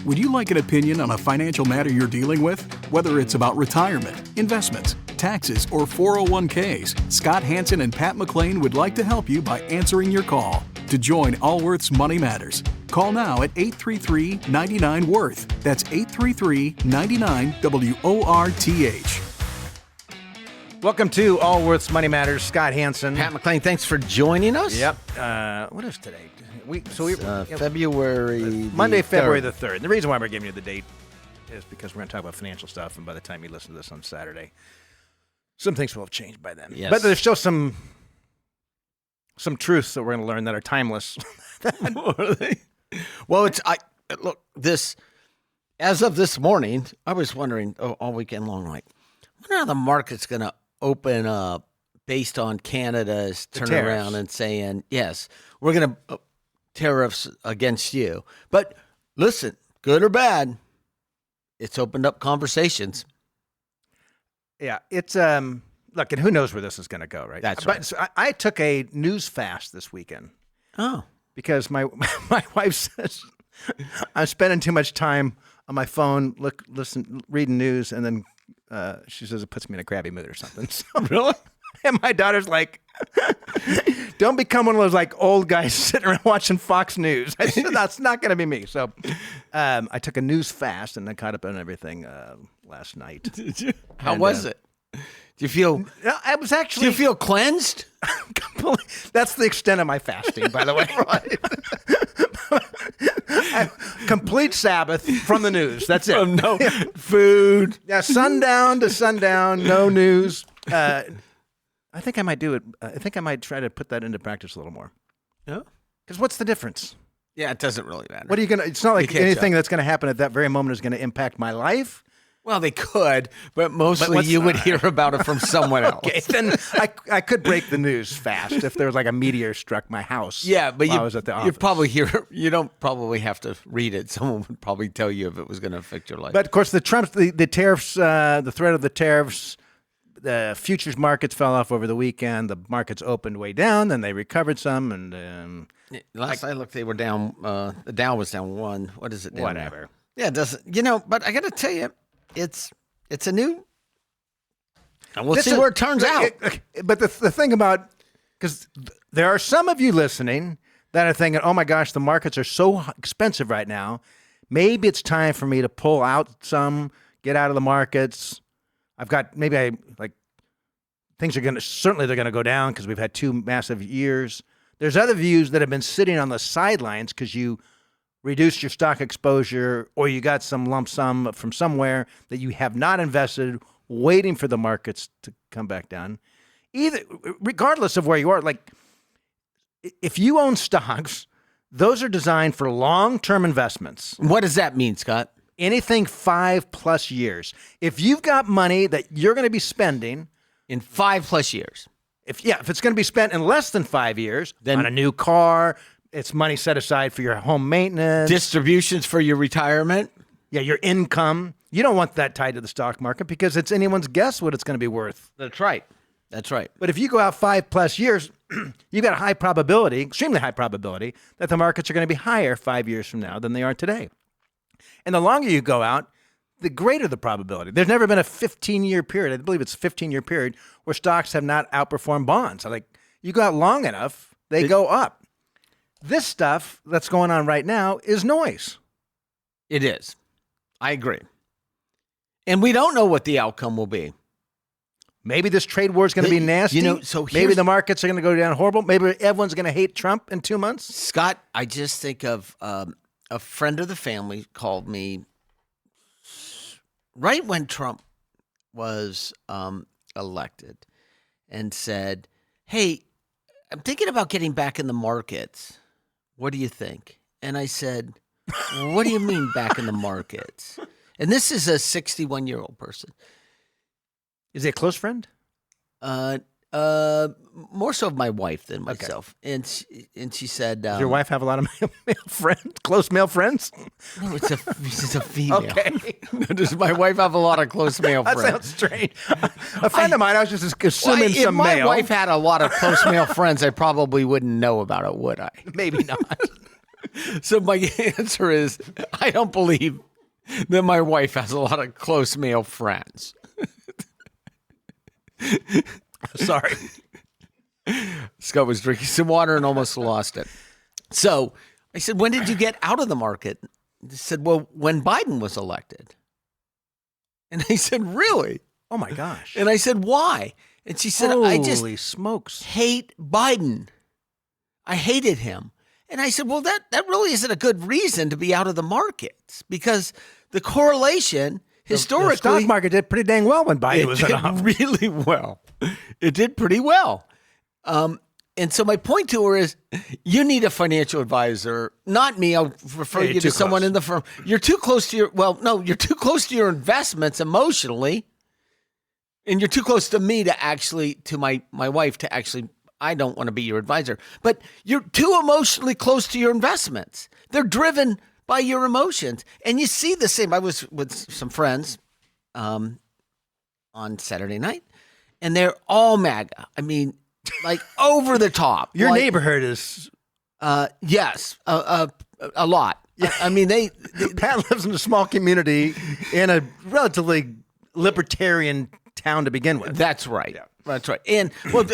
Would you like an opinion on a financial matter you're dealing with? Whether it's about retirement, investments, taxes, or 401ks, Scott Hansen and Pat McClain would like to help you by answering your call. To join Allworth's Money Matters, call now at 833-99-WORTH. That's 833-99-WORTH. Welcome to Allworth's Money Matters. Scott Hansen. Pat McClain, thanks for joining us. Yep. What is today? February Monday, February 3rd. the 3rd. The reason why we're giving you the date is because we're going to talk about financial stuff, and by the time you listen to this on Saturday, some things will have changed by then. Yes. But there's still some truths that we're going to learn that are timeless. What are they? Well, look, as of this morning, I was wondering all weekend long, like, I wonder how the market's going to open up based on Canada's turning around and saying, yes, we're going to tariffs against you. But listen, good or bad, it's opened up conversations. Yeah, it's look, and who knows where this is going to go, right? That's right. But so I took a news fast this weekend. Oh, because my wife says I'm spending too much time on my phone, reading news, and then she says it puts me in a crabby mood or something. So, really? And my daughter's like, don't become one of those like old guys sitting around watching Fox News. I said, that's not going to be me. So I took a news fast and I caught up on everything last night. Did you? How was it? Do you feel? I was actually. Do you feel cleansed? That's the extent of my fasting, by the way. Complete Sabbath from the news. That's it. No food. Yeah, sundown to sundown, no news. I think I might do it. I think I might try to put that into practice a little more. Yeah. Because what's the difference? Yeah, it doesn't really matter. What are you gonna? It's not like anything that's going to happen at that very moment is going to impact my life. Well, they could, but mostly you would hear about it from someone else. Okay, then I could break the news fast if there was like a meteor struck my house. Yeah, but I was at the office. You probably you don't probably have to read it. Someone would probably tell you if it was going to affect your life. But of course, the tariffs, the threat of the tariffs, the futures markets fell off over the weekend. The markets opened way down, then they recovered some, and last I looked, they were down. The Dow was down 1. What is it? Down whatever. There? Yeah, it doesn't. But I got to tell you. It's a new, and we'll see where it turns out. But the thing about, because there are some of you listening that are thinking, oh my gosh, the markets are so expensive right now. Maybe it's time for me to pull out get out of the markets. I've got, things are they're going to go down because we've had 2 massive years. There's other views that have been sitting on the sidelines because you reduced your stock exposure, or you got some lump sum from somewhere that you have not invested, waiting for the markets to come back down. Regardless of where you are, like if you own stocks, those are designed for long-term investments. What does that mean, Scott? Anything 5+ years. If you've got money that you're going to be spending in 5+ years, if it's going to be spent in less than 5 years, then on a new car. It's money set aside for your home maintenance. Distributions for your retirement. Yeah, your income. You don't want that tied to the stock market because it's anyone's guess what it's going to be worth. That's right. But if you go out 5+ years, you've got a high probability, extremely high probability, that the markets are going to be higher 5 years from now than they are today. And the longer you go out, the greater the probability. There's never been a 15-year period, I believe it's a 15-year period, where stocks have not outperformed bonds. Like, you go out long enough, they go up. This stuff that's going on right now is noise. It is. I agree. And we don't know what the outcome will be. Maybe this trade war is going to be nasty. Maybe the markets are going to go down horrible. Maybe everyone's going to hate Trump in 2 months. Scott, I just think of a friend of the family called me right when Trump was elected and said, hey, I'm thinking about getting back in the markets. What do you think? And I said, what do you mean back in the markets? And this is a 61-year-old person. Is he a close friend? More so of my wife than myself. Okay. And she said, does your wife have a lot of male friends, close male friends? No, it's a female. Okay. Does my wife have a lot of close male friends? That sounds strange. A friend of mine, I was just assuming some male. If my wife had a lot of close male friends, I probably wouldn't know about it, would I? Maybe not. So my answer is, I don't believe that my wife has a lot of close male friends. Sorry. Scott was drinking some water and almost lost it. So I said, when did you get out of the market? He said, well, when Biden was elected. And I said, really? Oh, my gosh. And I said, why? And she said, I just Holy smokes. hate Biden. I hated him. And I said, well, that really isn't a good reason to be out of the markets, because the correlation historically. The stock market did pretty dang well when Biden was in office. Really well. It did pretty well. And so my point to her is, you need a financial advisor, not me. I'll refer you to someone in the firm. You're too close to you're too close to your investments emotionally. And you're too close to me to my wife to actually, I don't want to be your advisor, but you're too emotionally close to your investments. They're driven by your emotions. And you see the same. I was with some friends on Saturday night, and they're all MAGA. I mean, like over the top. Your like, neighborhood is. Yes, a lot. Yeah. I mean, they Pat lives in a small community in a relatively libertarian town to begin with. That's right. Yeah. That's right. And well,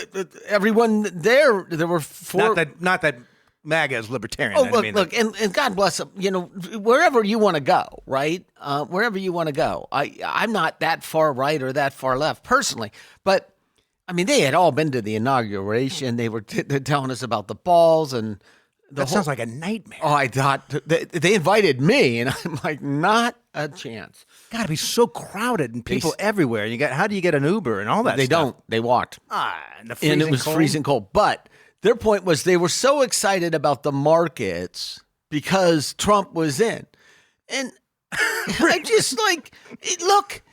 everyone there were four. Not that MAGA is libertarian. Oh, look, and God bless them. You know, wherever you want to go, right? Wherever you want to go. I'm not that far right or that far left personally, but I mean, they had all been to the inauguration. They were telling us about the balls and that sounds like a nightmare. Oh, I thought they invited me, and I'm like, not a chance. Got to be so crowded and people everywhere. How do you get an Uber and all that? They stuff? Don't. They walked. And it was freezing cold. But their point was they were so excited about the markets because Trump was in, and I'm just like, look,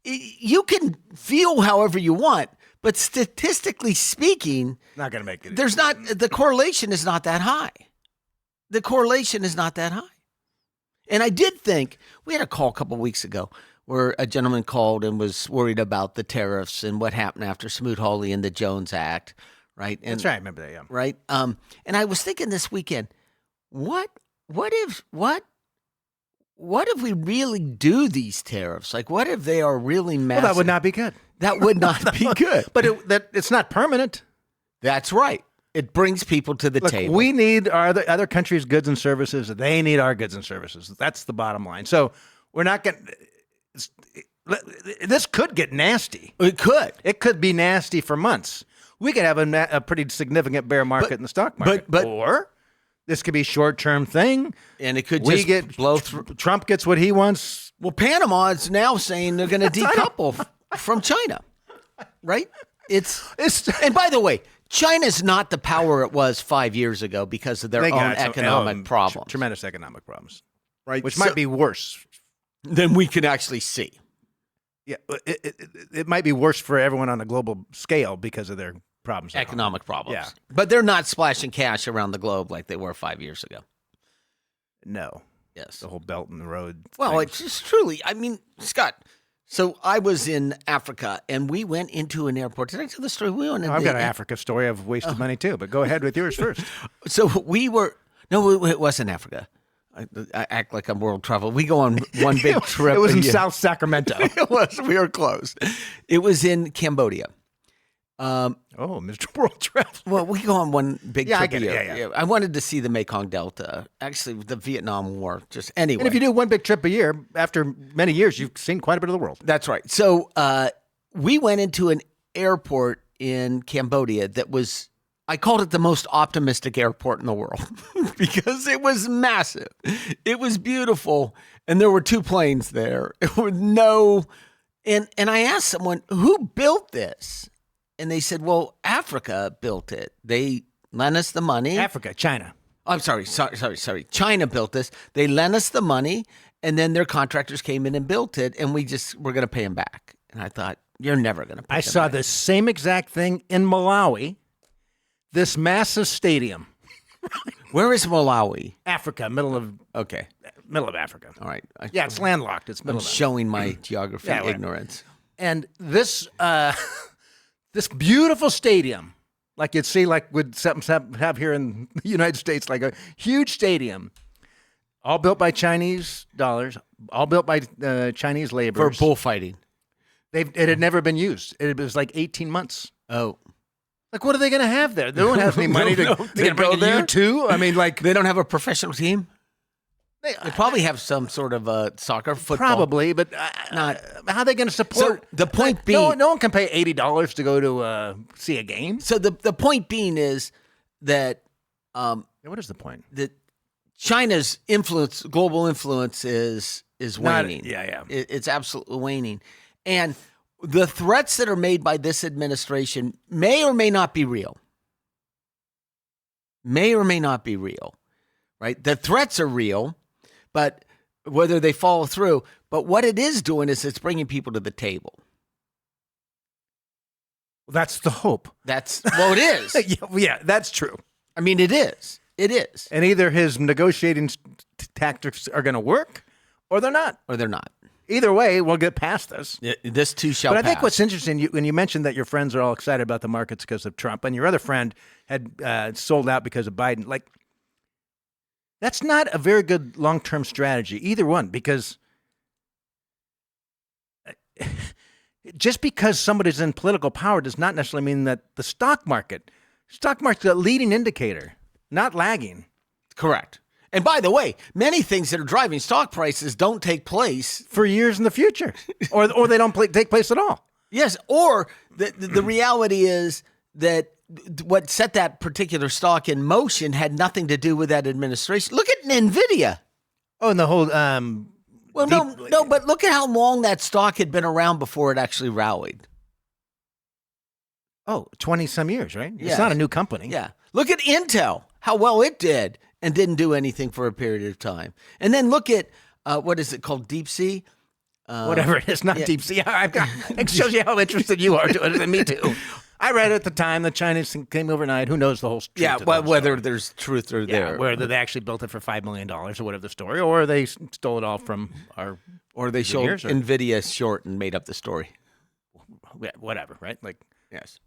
you can feel however you want. But statistically speaking, not going to make it. The correlation is not that high. The correlation is not that high. And I did think, we had a call a couple of weeks ago where a gentleman called and was worried about the tariffs and what happened after Smoot-Hawley and the Jones Act, right? And, that's right. I remember that, yeah. Right? And I was thinking this weekend, what if we really do these tariffs? Like, what if they are really massive? Well, that would not be good. That would not be good. But it's not permanent. That's right. It brings people to the table. We need our other countries' goods and services. They need our goods and services. That's the bottom line. So we're not going to – this could get nasty. It could. It could be nasty for months. We could have a pretty significant bear market in the stock market. Or this could be a short-term thing. And it could just blow through. Trump gets what he wants. Well, Panama is now saying they're going to decouple from China, right? And by the way, China's not the power it was 5 years ago because of their own economic problems. Tremendous economic problems. Right. Which might be worse than we can actually see. Yeah. It might be worse for everyone on a global scale because of their problems. Economic problems. Yeah. But they're not splashing cash around the globe like they were 5 years ago. No. Yes. The whole Belt and the Road. Well, it's just truly, I mean, Scott, so I was in Africa and we went into an airport. Did I tell the story? I've got an Africa story. I've wasted money too, but go ahead with yours first. So it wasn't Africa. I act like I'm world travel. We go on one big trip. It was in South Sacramento. It was. We were close. It was in Cambodia. Mr. World Travel. Well, we go on one big trip. I get it. Yeah. I wanted to see the Mekong Delta. Actually, the Vietnam War. Just anyway. And if you do one big trip a year, after many years, you've seen quite a bit of the world. That's right. So we went into an airport in Cambodia that was, I called it the most optimistic airport in the world because it was massive. It was beautiful. And there were 2 planes there. It was and I asked someone, who built this? And they said, well, Africa built it. They lent us the money. China. I'm sorry. China built this. They lent us the money, and then their contractors came in and built it, and we're going to pay them back. And I thought, you're never going to pay them back. I saw the same exact thing in Malawi, this massive stadium. Where is Malawi? Africa, middle of Africa. All right. Yeah, it's landlocked. It's middle of Africa. Showing my geography ignorance. And this... this beautiful stadium Like you'd see, like would something have here in the United States, like a huge stadium, all built by Chinese dollars, all built by Chinese For laborers. bullfighting. It had never been used. It was like 18 months. Oh. Like, what are they going to have there? They don't have any money to to bring go there? you too. I mean, like They don't have a professional team? they They probably have some sort of soccer, football. probably, but Not- how are they going to support? So the point being, no one can pay $80 to go to see a game. so the point being is that What is the point? that China's influence, global influence, is Not- waning. yeah. It's absolutely waning, and the threats that are made by this administration may or may not be real. May or may not be real, right? The threats are real, but whether they follow through. But what it is doing is it's bringing people to the table. That's the hope. It is. yeah, that's true. I mean, it is. It is. And either his negotiating tactics are going to work, or they're not. Or they're not. Either way, we'll get past this. This too shall But I pass. think what's interesting, when you mentioned that your friends are all excited about the markets because of Trump, and your other friend had sold out because of Biden, like that's not a very good long-term strategy, either one, because just because somebody's in political power does not necessarily mean that the stock market's a leading indicator, not lagging. Correct. And by the way, many things that are driving stock prices don't take place. For years in the future, or they don't take place at all. Yes, or the reality is that what set that particular stock in motion had nothing to do with that administration. Look at NVIDIA. Oh, and the whole Well, no, but look at how long that stock had been around before it actually rallied. 20-some years, right? Yes. It's not a new company. Yeah. Look at Intel, how well it did and didn't do anything for a period of time. And then look at, what is it called, Deep Sea? Whatever it is, not deep sea. It shows you how interested you are to it, and me too. I read at the time the Chinese came overnight. Who knows the whole truth? Yeah, of well, that whether story. there's truth or Yeah, there. whether they actually built it for $5 million or whatever the story, or they stole it all from our Or they showed engineers, or NVIDIA short and made up the story. whatever, right? Like Yes.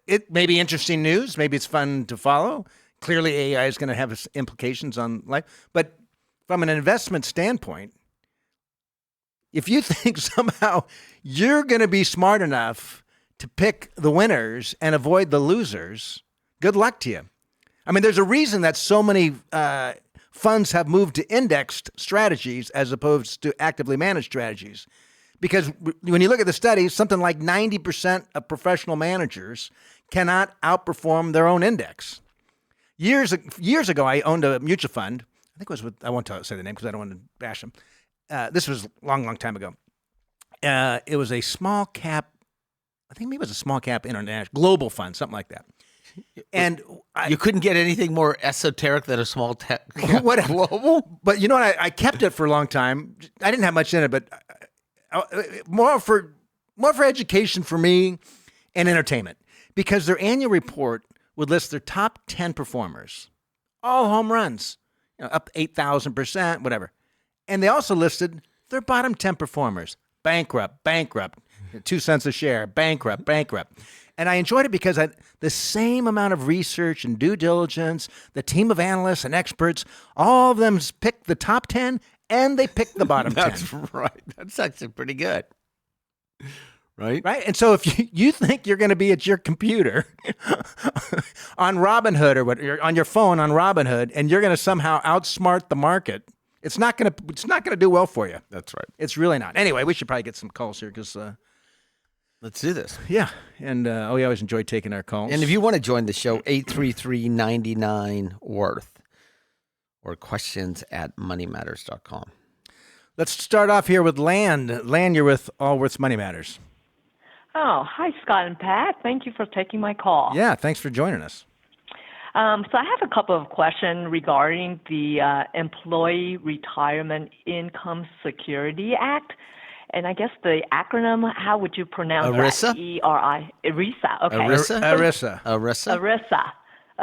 it may be interesting news. Maybe it's fun to follow. Clearly, AI is going to have implications on life. But from an investment standpoint, if you think somehow you're going to be smart enough to pick the winners and avoid the losers, good luck to you. I mean, there's a reason that so many funds have moved to indexed strategies as opposed to actively managed strategies. Because when you look at the studies, something like 90% of professional managers cannot outperform their own index. Years ago, I owned a mutual fund. I think it was I won't say the name because I don't want to bash them. This was a long time ago. It was a small cap, I think maybe it was a small cap international, global fund, something like that. And You couldn't get anything more esoteric than a small tech whatever. global. But you know what? I kept it for a long time. I didn't have much in it, but more for education for me and entertainment, because their annual report would list their top 10 performers, all home runs, up 8,000%, whatever. And they also listed their bottom 10 performers, bankrupt, 2 cents a share, bankrupt. And I enjoyed it because the same amount of research and due diligence, the team of analysts and experts, all of them picked the top 10 and they picked the bottom 10. That's right. That's actually pretty good. Right? Right? And so if you think you're going to be at your computer on Robinhood or what, on your phone on Robinhood, and you're going to somehow outsmart the market, it's not going to do well for you. That's right. It's really not. Anyway, we should probably get some calls here because Let's do this. yeah, and we always enjoy taking our calls. And if you want to join the show, 833-99-WORTH or questions@moneymatters.com. Let's start off here with Land. Land, you're with Allworth's Money Matters. Oh, hi, Scott and Pat. Thank you for taking my call. Yeah, thanks for joining us. So I have a couple of questions regarding the Employee Retirement Income Security Act. And I guess the acronym, how would you pronounce ERISA? that? ERISA. Okay. ERISA. ERISA.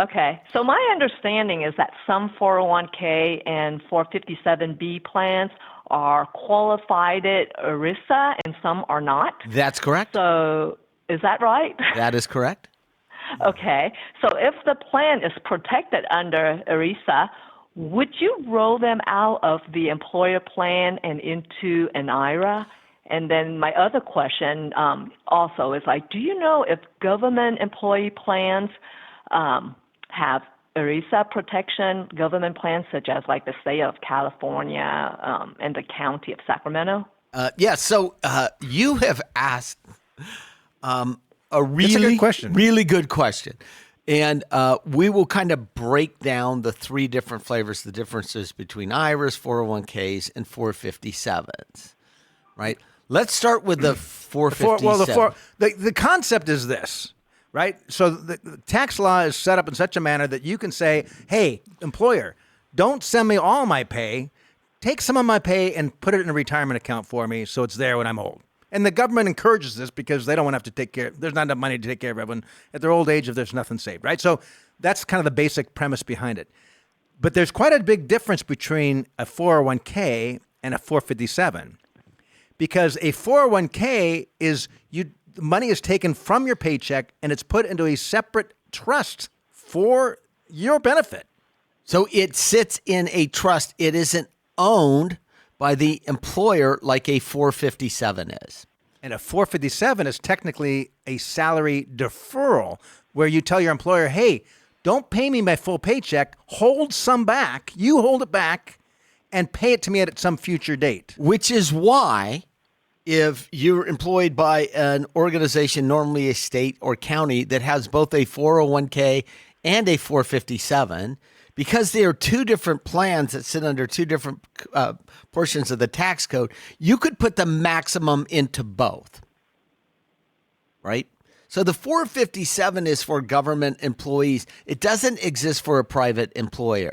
Okay. So my understanding is that some 401k and 457b plans are qualified at ERISA and some are not. That's correct. So is that right? That is correct. Okay. So if the plan is protected under ERISA, would you roll them out of the employer plan and into an IRA? And then my other question also is like, do you know if government employee plans have ERISA protection, government plans such as like the state of California and the county of Sacramento? So you have asked a It's a good question. really good question. And we will kind of break down the three different flavors, the differences between IRAs, 401ks, and 457s, right? Let's start with the 457. The concept is this, right? So the tax law is set up in such a manner that you can say, hey, employer, don't send me all my pay. Take some of my pay and put it in a retirement account for me so it's there when I'm old. And the government encourages this because they don't want to have to take care. There's not enough money to take care of everyone at their old age if there's nothing saved, right? So that's kind of the basic premise behind it. But there's quite a big difference between a 401k and a 457. Because a 401k is the money is taken from your paycheck and it's put into a separate trust for your benefit. So it sits in a trust. It isn't owned by the employer like a 457 is. And a 457 is technically a salary deferral where you tell your employer, hey, don't pay me my full paycheck, hold some back, you hold it back, and pay it to me at some future date. Which is why if you're employed by an organization, normally a state or county, that has both a 401k and a 457, because they are two different plans that sit under two different portions of the tax code, you could put the maximum into both, right? So the 457 is for government employees. It doesn't exist for a private employer,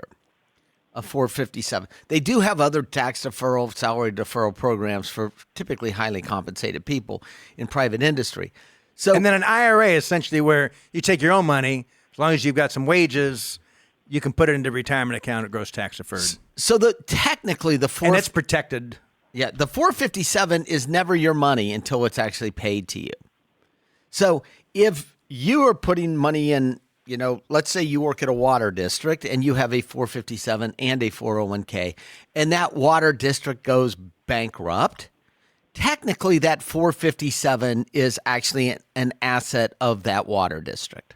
a 457. They do have other tax deferral, salary deferral programs for typically highly compensated people in private industry. So, And then an IRA is essentially where you take your own money, as long as you've got some wages, you can put it into a retirement account at gross tax deferred. So technically the And it's protected. Yeah, the 457 is never your money until it's actually paid to you. So if you are putting money in, let's say you work at a water district and you have a 457 and a 401k, and that water district goes bankrupt, technically that 457 is actually an asset of that water district.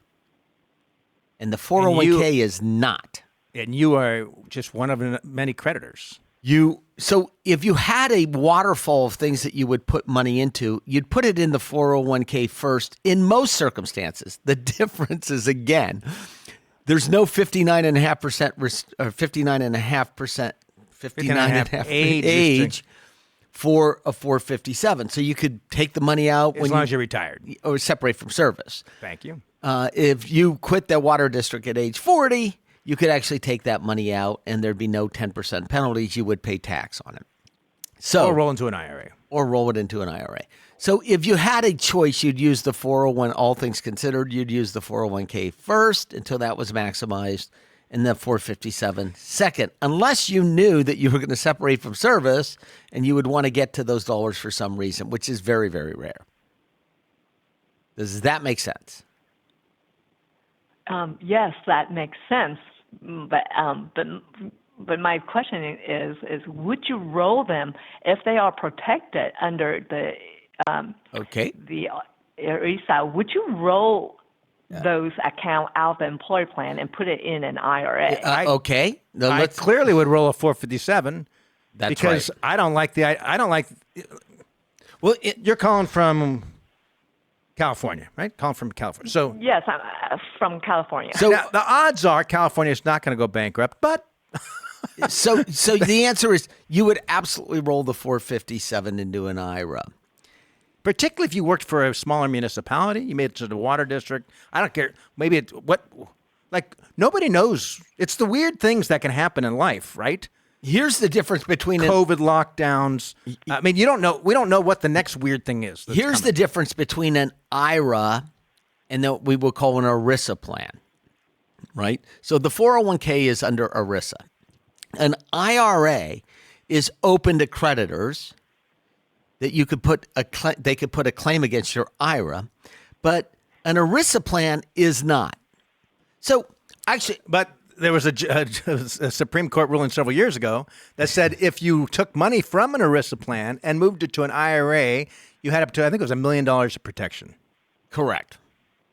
And the 401k is not. And you are just one of many creditors. So if you had a waterfall of things that you would put money into, you'd put it in the 401k first in most circumstances. The difference is, again, there's no 59.5% or 59.5% age for a 457. So you could take the money out as long as you're retired or separate from service. Thank you. If you quit the water district at age 40, you could actually take that money out and there'd be no 10% penalties. You would pay tax on it. So Or roll into an IRA. Or roll it into an IRA. So if you had a choice, you'd use the 401, all things considered, you'd use the 401k first until that was maximized, and the 457 second, unless you knew that you were going to separate from service and you would want to get to those dollars for some reason, which is very, very rare. Does that make sense? Yes, that makes sense. But my question is would you roll them if they are protected under the the ERISA? Would you roll those account out of the employee plan and put it in an IRA? Okay. No, I clearly would roll a 457. That's because right. I don't like Well, you're calling from California, right? Calling from California. So Yes, I'm from California. So now, the odds are California is not going to go bankrupt, but so the answer is you would absolutely roll the 457 into an IRA. particularly if you worked for a smaller municipality, you made it to the water district. I don't care. Maybe nobody knows. It's the weird things that can happen in life, right? Here's the difference between COVID lockdowns. I mean, you don't know. We don't know what the next weird thing is. Here's the difference between an IRA and what we will call an ERISA plan, right? So the 401k is under ERISA. An IRA is open to creditors that you could they could put a claim against your IRA, but An ERISA plan is not. So actually, But there was a Supreme Court ruling several years ago that said if you took money from an ERISA plan and moved it to an IRA, you had up to, I think it was $1 million of protection. correct.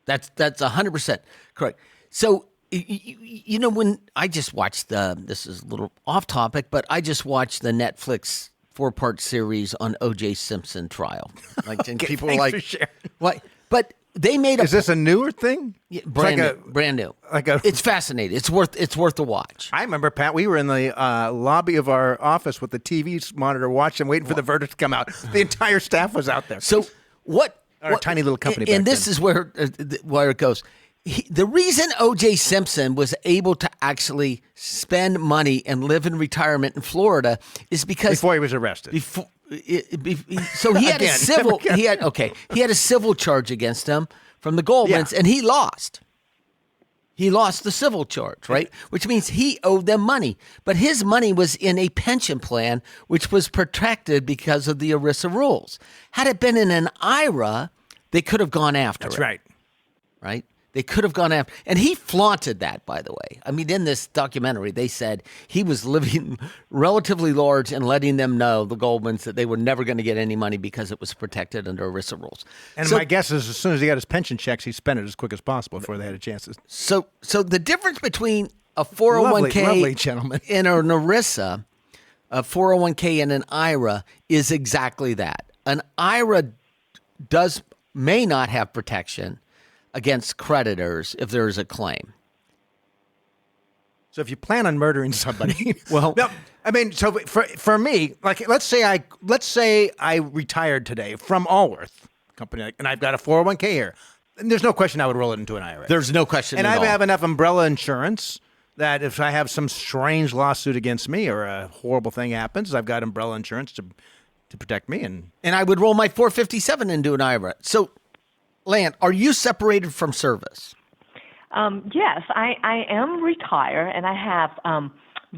That's 100% correct. So, when I just watched this is a little off topic, but I just watched the Netflix 4-part series on O.J. Simpson trial. Like, and people were thanks like, for sharing. "What?" But they made Is this a newer thing? brand new. It's fascinating. It's worth a watch. I remember, Pat, we were in the lobby of our office with the TV monitor watching, waiting for the verdict to come out. The entire staff was out there. So what? Our tiny little company. And back this then. is where it goes. The reason O.J. Simpson was able to actually spend money and live in retirement in Florida is because before he was arrested. so he had a Again. civil. He had a civil charge against him from the Goldmans, Yeah. and he lost. He lost the civil charge, right? Which means he owed them money. But his money was in a pension plan, which was protected because of the ERISA rules. Had it been in an IRA, they could have gone after That's it. right. Right? They could have gone after. And he flaunted that, by the way. I mean, in this documentary, they said he was living relatively large and letting them know, the Goldmans, that they were never going to get any money because it was protected under ERISA rules. And So- my guess is as soon as he got his pension checks, he spent it as quick as possible before they had a chance to. So the difference between a 401k Lovely gentleman. and an ERISA, a 401k and an IRA is exactly that. An IRA may not have protection against creditors if there is a claim. So if you plan on murdering somebody, Well- no, I mean, so for me, like let's say I retired today from Allworth company, and I've got a 401k here. And there's no question I would roll it into an IRA. There's no question and at I all. have enough umbrella insurance that if I have some strange lawsuit against me or a horrible thing happens, I've got umbrella insurance to protect me. And I would roll my 457 into an IRA. So, Lan, are you separated from service? Yes, I am retired, and I have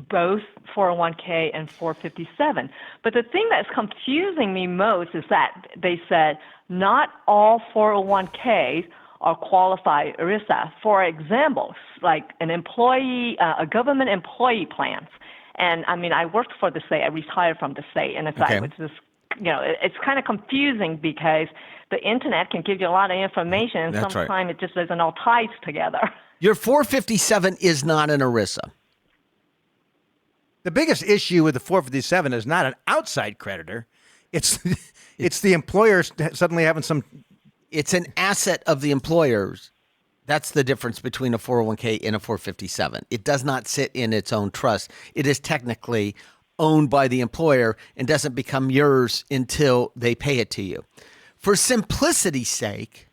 both 401k and 457. But the thing that's confusing me most is that they said not all 401ks are qualified ERISA. For example, like an employee, a government employee plans. And I mean, I worked for the state. I retired from the state, and it's Okay. like it's just, it's kind of confusing because the internet can give you a lot of information, and That's right. sometimes it just doesn't all ties together. Your 457 is not an ERISA. The biggest issue with the 457 is not an outside creditor. It's the employer suddenly having some. It's an asset of the employers. That's the difference between a 401k and a 457. It does not sit in its own trust. It is technically owned by the employer and doesn't become yours until they pay it to you. For simplicity's sake,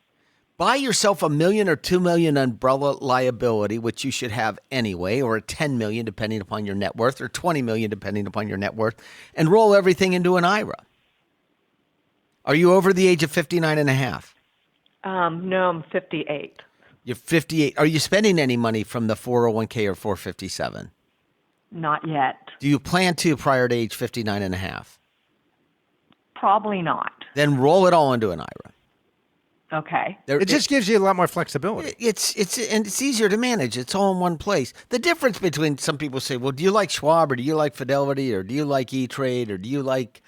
buy yourself $1 million or $2 million umbrella liability, which you should have anyway, or a $10 million depending upon your net worth, or $20 million depending upon your net worth, and roll everything into an IRA. Are you over the age of 59 and a half? No, I'm 58. You're 58. Are you spending any money from the 401k or 457? Not yet. Do you plan to prior to age 59 and a half? Probably not. Then roll it all into an IRA. Okay. It just gives you a lot more flexibility. It's easier to manage. It's all in one place. The difference between some people say, well, do you like Schwab or do you like Fidelity or do you like E-Trade or do you like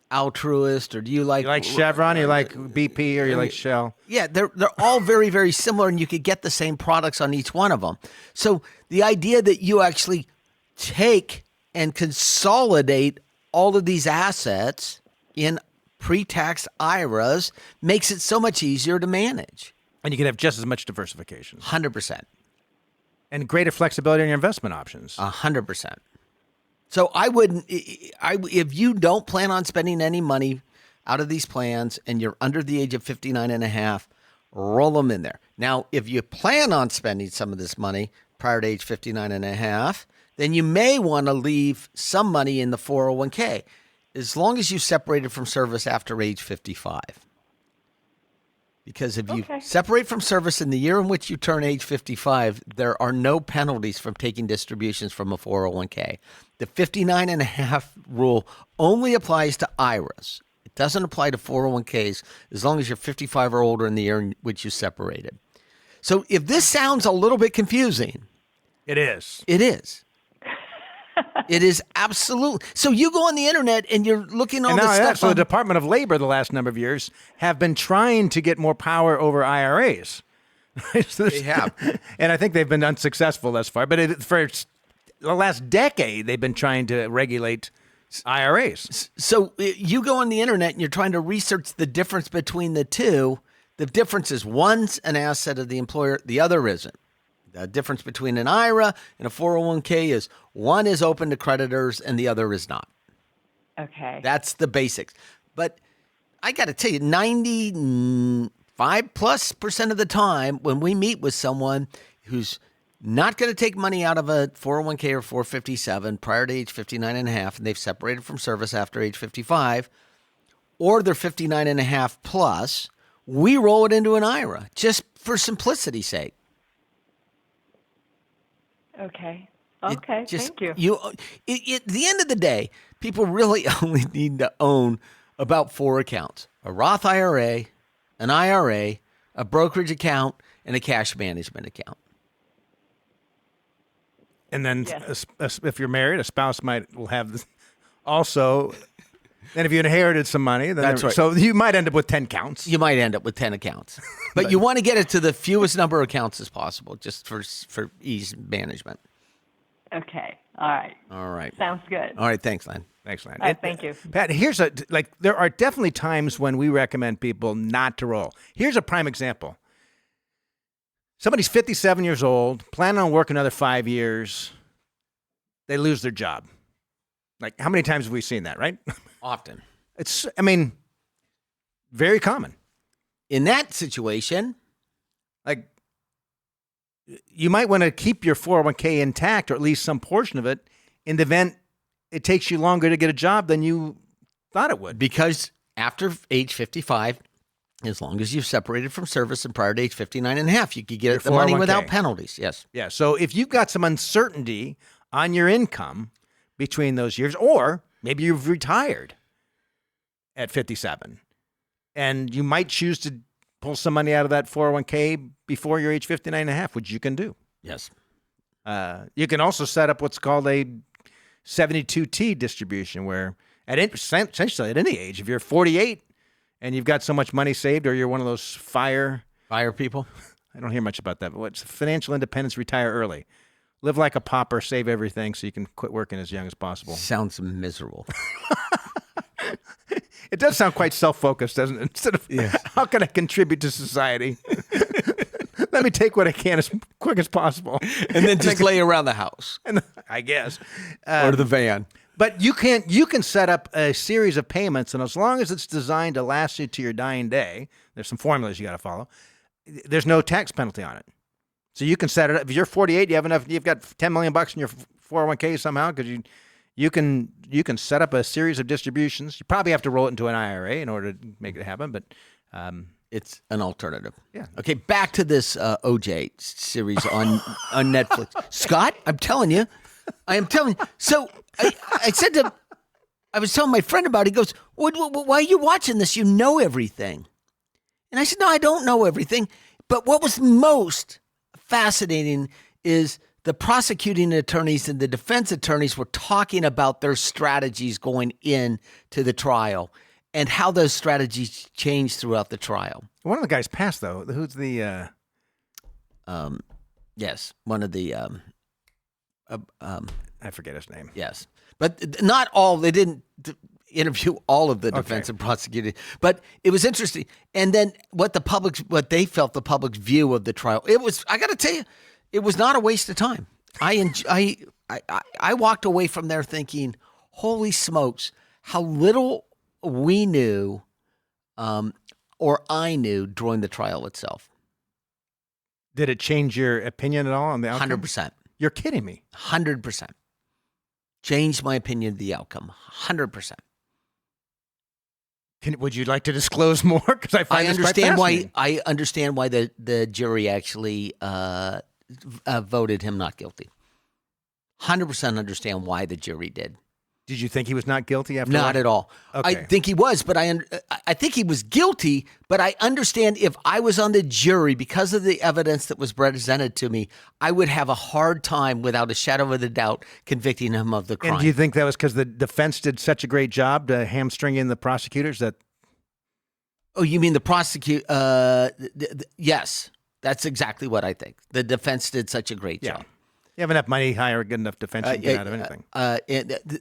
Altruist or do you like... You like Chevron, you like BP, or you like Shell. Yeah, they're all very, very similar, and you could get the same products on each one of them. So the idea that you actually take and consolidate all of these assets in pre-tax IRAs makes it so much easier to manage. And you can have just as much diversification. 100%. And greater flexibility in your investment options. 100%. So if you don't plan on spending any money out of these plans and you're under the age of 59 and a half, roll them in there. Now, if you plan on spending some of this money prior to age 59 and a half, then you may want to leave some money in the 401k as long as you separated from service after age 55. Because if you separate from service in the year in which you turn age 55, there are no penalties from taking distributions from a 401k. The 59 and a half rule only applies to IRAs. It doesn't apply to 401ks as long as you're 55 or older in the year in which you separated. So if this sounds a little bit confusing, It is. it is. It is absolutely. So you go on the internet and you're looking all And this now, stuff. so the Department of Labor the last number of years have been trying to get more power over IRAs. They have. And I think they've been unsuccessful thus far. But for the last decade, they've been trying to regulate IRAs. So you go on the internet and you're trying to research the difference between the two. The difference is one's an asset of the employer, the other isn't. The difference between an IRA and a 401k is one is open to creditors and the other is not. Okay. That's the basics. But I got to tell you, 95+% of the time when we meet with someone who's not going to take money out of a 401k or 457 prior to age 59 and a half, and they've separated from service after age 55, or they're 59 and a half plus, we roll it into an IRA just for simplicity's sake. Okay. Okay. Thank you. At the end of the day, people really only need to own about 4 accounts: a Roth IRA, an IRA, a brokerage account, and a cash management account. And then Yes. if you're married, a spouse will have this also. And if you inherited some money, then That's right. So you might end up with 10 counts. You might end up with 10 accounts, but you want to get it to the fewest number of accounts as possible, just for ease management. Okay. All right. All right. Sounds good. All right. Thanks, Len. Thanks, Lan. All right, thank you. Pat, there are definitely times when we recommend people not to roll. Here's a prime example. Somebody's 57 years old, planning on working another 5 years. They lose their job. Like, how many times have we seen that, right? Often. Very common. In that situation, Like, you might want to keep your 401k intact, or at least some portion of it, in the event it takes you longer to get a job than you thought it would. because after age 55, as long as you've separated from service and prior to age 59 and a half, you could get the money 401k. without penalties. Yes. Yeah. So if you've got some uncertainty on your income between those years, or maybe you've retired at 57, and you might choose to pull some money out of that 401k before your age 59 and a half, which you can do. Yes. You can also set up what's called a 72T distribution, where essentially at any age, if you're 48 and you've got so much money saved, or you're one of those fire people. I don't hear much about that, but what's financial independence, retire early. Live like a pauper, save everything so you can quit working as young as possible. Sounds miserable. It does sound quite self-focused, doesn't it? Instead of, how can I contribute to society? Let me take what I can as quick as possible. And then just lay around the house And I guess. or the van. But you can set up a series of payments, and as long as it's designed to last you to your dying day, there's some formulas you got to follow. There's no tax penalty on it. So you can set it up. If you're 48, you've got $10 million in your 401k somehow, because you can set up a series of distributions. You probably have to roll it into an IRA in order to make it happen, but It's an alternative. Yeah. Okay, back to this OJ series on Netflix. Scott, I am telling you. So I was telling my friend about it. He goes, why are you watching this? You know everything. And I said, no, I don't know everything. But what was most fascinating is the prosecuting attorneys and the defense attorneys were talking about their strategies going into the trial and how those strategies changed throughout the trial. one of the guys passed, though. Who's the... Yes, one of the I forget his name. yes, but not all. They didn't interview all of the defense and prosecuting, but it was interesting. And then what they felt the public's view of the trial. It was. I got to tell you, it was not a waste of time. I walked away from there thinking, holy smokes, how little we knew, or I knew during the trial itself. Did it change your opinion at all on the outcome? 100%. You're kidding me. 100%. Changed my opinion of the outcome. 100%. Would you like to disclose more? Because I find this quite fascinating. I understand why the jury actually voted him not guilty. 100% understand why the jury did. Did you think he was not guilty after Not that? at all. Okay. I think he was, but I think he was guilty, but I understand if I was on the jury, because of the evidence that was presented to me, I would have a hard time, without a shadow of a doubt, convicting him of the crime. And do you think that was because the defense did such a great job to hamstring in the prosecutors that? Oh, you mean the prosecute? Yes, that's exactly what I think. The defense did such a great job. You have enough money, hire a good enough defense, you can get out of anything.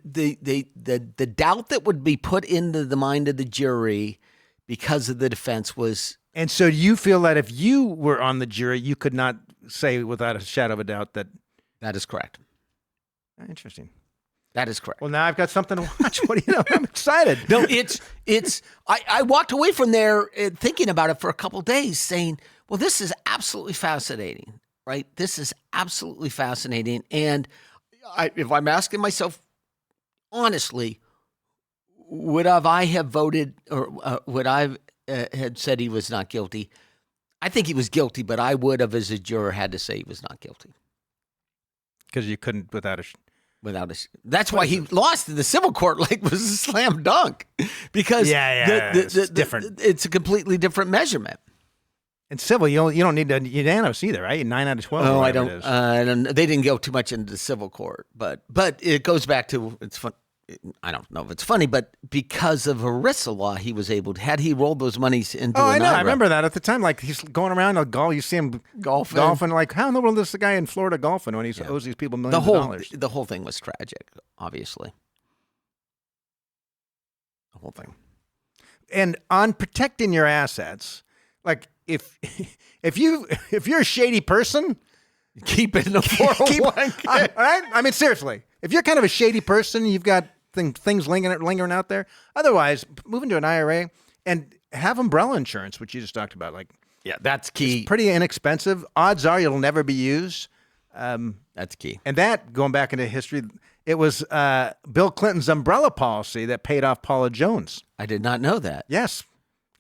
The doubt that would be put into the mind of the jury because of the defense was. And so you feel that if you were on the jury, you could not say without a shadow of a doubt that. That is correct. Interesting. That is correct. Well, now I've got something to watch. What do you know? I'm excited. No, I walked away from there thinking about it for a couple of days, saying, well, this is absolutely fascinating, right? This is absolutely fascinating. And if I'm asking myself honestly, would I have voted, or would I had said he was not guilty? I think he was guilty, but I would have, as a juror, had to say he was not guilty. Because you couldn't without a. That's why he lost in the civil court. Like, was a slam dunk, because it's different. It's a completely different measurement. In civil, you don't need a unanimous either, right? 9 out of 12. Oh, I don't. They didn't go too much into the civil court, but it goes back to, it's fun. I don't know if it's funny, but because of ERISA law, he was able to. Had he rolled those monies into I an know. IRA, I remember that at the time. Like, he's going around a golf. You see him golfing. Like, how in the world is the guy in Florida golfing when he owes these people millions of dollars? The whole thing was tragic, obviously. The whole thing. And on protecting your assets, like if you're a shady person, keep it in a 401k. Right? I mean, seriously, if you're kind of a shady person, you've got things lingering out there. Otherwise, move into an IRA and have umbrella insurance, which you just talked about. Like, yeah, that's key. It's pretty inexpensive. Odds are it'll never be used. That's key. And that, going back into history, it was Bill Clinton's umbrella policy that paid off Paula Jones. I did not know that. Yes,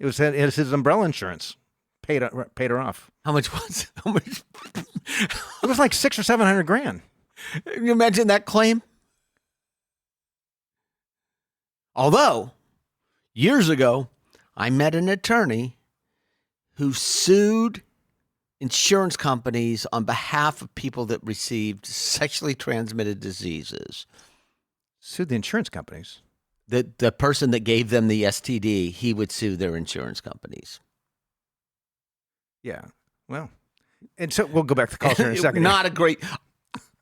it was his umbrella insurance paid her off. How much was it? How much? It was like $600,000 or $700,000. Can you imagine that claim? Although, years ago, I met an attorney who sued insurance companies on behalf of people that received sexually transmitted diseases. Sued the insurance companies? The person that gave them the STD, he would sue their insurance companies. Yeah. Well, and so we'll go back to culture in a second. Not a great...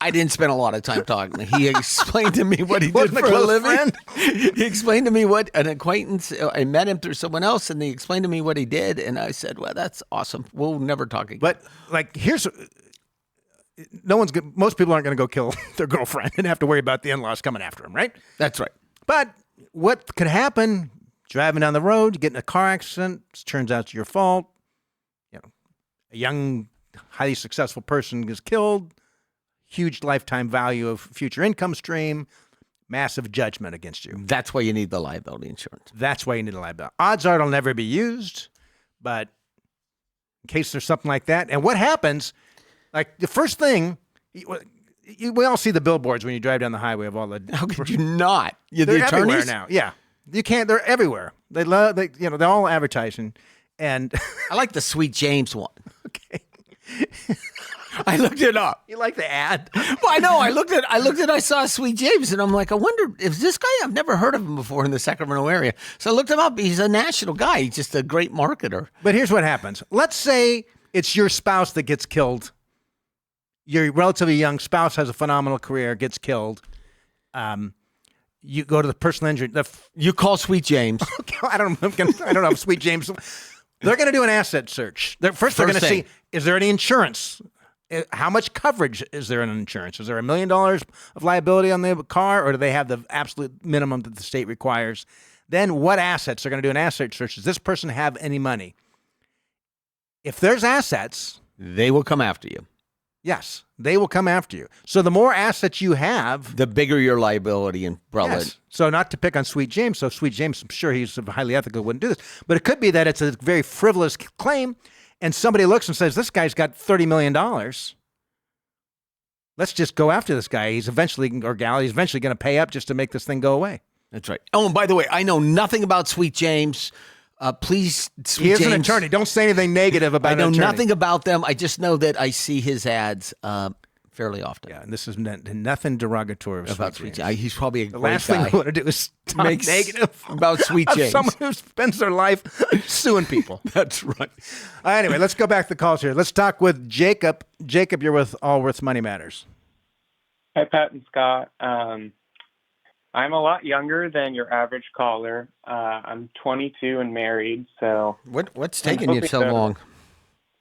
I didn't spend a lot of time talking to him. He explained to me what he did for a living. He explained to me what an acquaintance, I met him through someone else, and he explained to me what he did. And I said, well, that's awesome. We'll never talk again. But like, most people aren't going to go kill their girlfriend and have to worry about the in-laws coming after them, right? That's right. But what could happen, driving down the road, you get in a car accident, it turns out it's your fault. A young, highly successful person is killed. Huge lifetime value of future income stream, massive judgment against you. That's why you need the liability insurance. That's why you need a liability. Odds are it'll never be used, but in case there's something like that. And what happens, like the first thing, we all see the billboards when you drive down the highway of all the. How could you not? They're the everywhere attorneys now. Yeah, you can't. They're everywhere. They're all advertising, and I like the Sweet James one. Okay. I looked it up. You like the ad? Well, I know. I saw Sweet James, and I'm like, I wonder if this guy, I've never heard of him before in the Sacramento area. So I looked him up. He's a national guy. He's just a great marketer. But here's what happens. Let's say it's your spouse that gets killed. Your relatively young spouse has a phenomenal career, gets killed. You go to the personal injury. You call Sweet James. I don't know if Sweet James. They're going to do an asset search. They're going to see, is there any insurance? How much coverage is there in insurance? Is there $1 million of liability on the car, or do they have the absolute minimum that the state requires? Then what assets? They're going to do an asset search. Does this person have any money? If there's assets, they will come after you. Yes, they will come after you. So the more assets you have, the bigger your liability umbrella. Yes. So not to pick on Sweet James. So Sweet James, I'm sure he's highly ethical, wouldn't do this. But it could be that it's a very frivolous claim, and somebody looks and says, this guy's got $30 million. let's just go after this guy. He's eventually, or gal, he's eventually going to pay up just to make this thing go away. That's right. Oh, and by the way, I know nothing about Sweet James. Please, Sweet He is James. an attorney. Don't say anything negative about I know an attorney. nothing about them. I just know that I see his ads fairly often. Yeah, and this is nothing derogatory About Sweet James. He's probably a The great last guy. thing we want to do is talk negative about Sweet of James. someone who spends their life suing people. That's right. Anyway, let's go back to the calls here. Let's talk with Jacob. Jacob, you're with Allworth's Money Matters. Hi, Pat and Scott. I'm a lot younger than your average caller. I'm 22 and married, so What's taking you so long?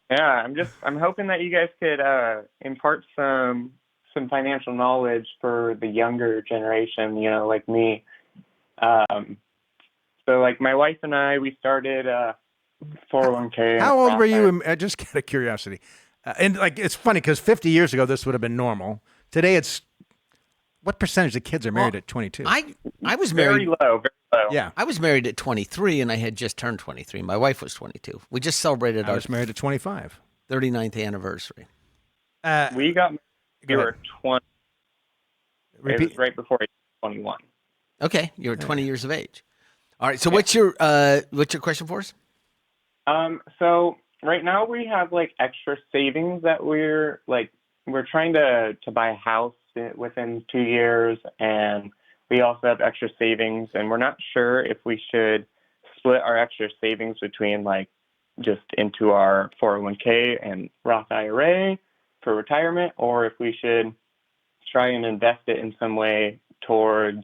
yeah, I'm hoping that you guys could impart some financial knowledge for the younger generation, like me. So like my wife and I, we started 401k. How old were you? Just out of curiosity. And like, it's funny because 50 years ago, this would have been normal. Today, it's what percentage of kids are married at 22? I was Very married. low, very low. Yeah. I was married at 23, and I had just turned 23. My wife was 22. We just celebrated I our was married at 25. 39th anniversary. We got married when we Go were 20. It Repeat. was right before 21. Okay, you're 20 years of age. All right. So what's your question for us? So right now we have like extra savings that we're trying to buy a house within 2 years, and we also have extra savings, and we're not sure if we should split our extra savings between like just into our 401k and Roth IRA for retirement, or if we should try and invest it in some way towards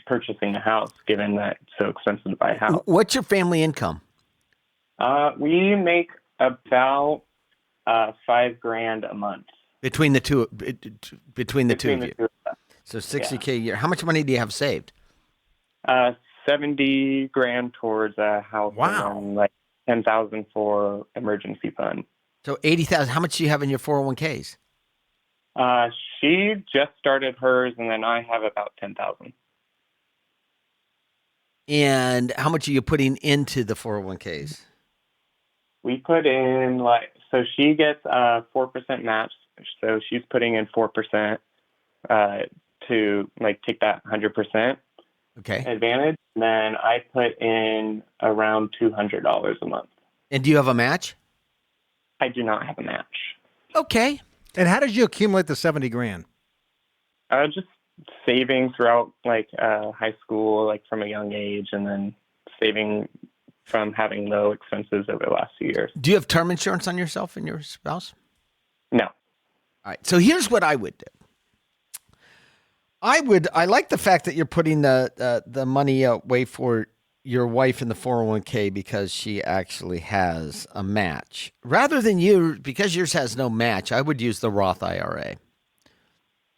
purchasing a house, given that it's so expensive to buy a house. What's your family income? We make about $5,000 a month. Between the two, between the two of the you. two of us. So $60K a year. How much money do you have saved? $70,000 towards a house. Wow. And like $10,000 for emergency fund. So $80,000. How much do you have in your 401ks? She just started hers, and then I have about $10,000. And how much are you putting into the 401ks? We put in so she gets 4% match, so she's putting in 4% to take that 100% Okay. advantage. And then I put in around $200 a month. And do you have a match? I do not have a match. Okay. And how did you accumulate the $70,000? Just saving throughout high school, from a young age, and then saving from having low expenses over the last few years. Do you have term insurance on yourself and your spouse? No. All right. So here's what I would do. I like the fact that you're putting the money away for your wife in the 401k because she actually has a match. Rather than you, because yours has no match, I would use the Roth IRA.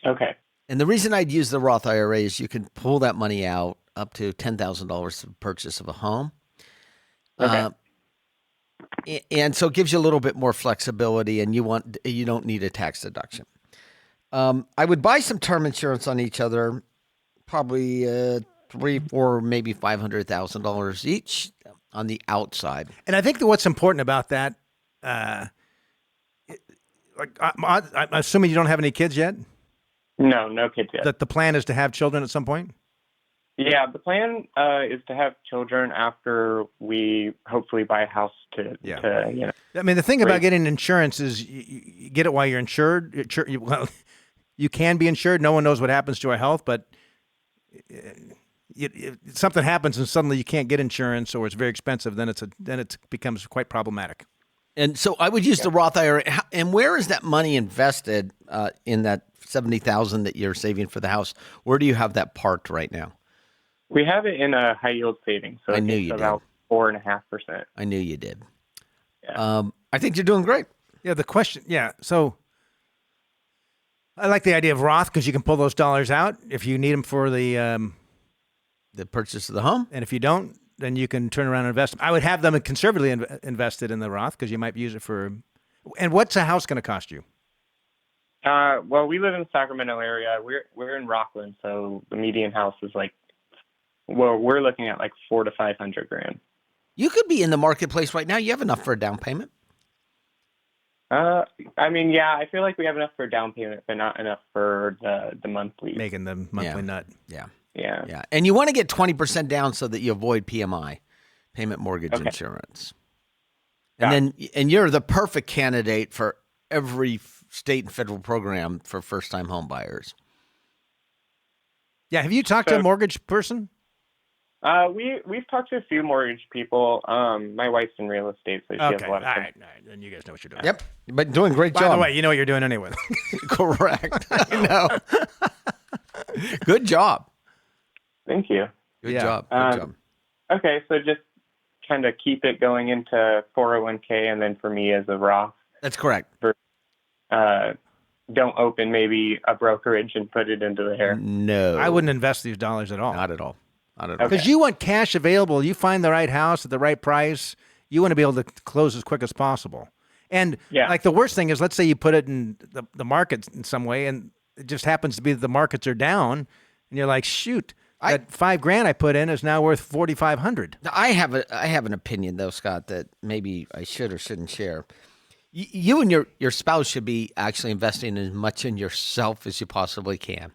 Okay. And the reason I'd use the Roth IRA is you can pull that money out up to $10,000 for the purchase of a home. Okay. And so it gives you a little bit more flexibility, and you don't need a tax deduction. I would buy some term insurance on each other, probably $300,000, $400,000, maybe $500,000 each on the outside. And I think that what's important about that, I'm assuming you don't have any kids yet? No kids yet. That the plan is to have children at some point? Yeah, the plan is to have children after we hopefully buy a house to I mean, the thing about getting insurance is you get it while you're insured. You can be insured. No one knows what happens to our health, but something happens and suddenly you can't get insurance, or it's very expensive. Then it becomes quite problematic. And so I would use the Roth IRA. And where is that money invested in that $70,000 that you're saving for the house? Where do you have that parked right now? We have it in a high yield savings, so I knew you it's about 4.5%. I knew you did. Yeah. I think you're doing great. Yeah, the question. Yeah, so I like the idea of Roth because you can pull those dollars out if you need them for the purchase of the home. and if you don't, then you can turn around and invest. I would have them conservatively invested in the Roth because you might use it for. And what's a house going to cost you? Well, we live in the Sacramento area. We're in Rockland, so the median house is we're looking at $400,000 to $500,000. You could be in the marketplace right now. You have enough for a down payment. I mean, yeah, I feel like we have enough for down payment, but not enough for the monthly. Making the monthly nut. Yeah. Yeah. Yeah. And you want to get 20% down so that you avoid PMI, payment mortgage insurance. And and you're the perfect candidate for every state and federal program for first-time home buyers. Yeah. Have you talked to a mortgage person? We've talked to a few mortgage people. My wife's in real estate, so she has a lot of all right. Then you guys know what you're doing. Yep. But doing a great job. By the way, you know what you're doing anyway. Correct. I know. Good job. Thank you. Good job. Good job. Okay, so just kind of keep it going into 401k, and then for me as a Roth. That's correct. Don't open maybe a brokerage and put it into the hair. No. I wouldn't invest these dollars at all. Not at all. Not at all. Because you want cash available. You find the right house at the right price. You want to be able to close as quick as possible. And like the worst thing is, let's say you put it in the market in some way, and it just happens to be that the markets are down, and you're like, shoot, that $5,000 I put in is now worth $4,500. I have an opinion though, Scott, that maybe I should or shouldn't share. You and your spouse should be actually investing as much in yourself as you possibly can,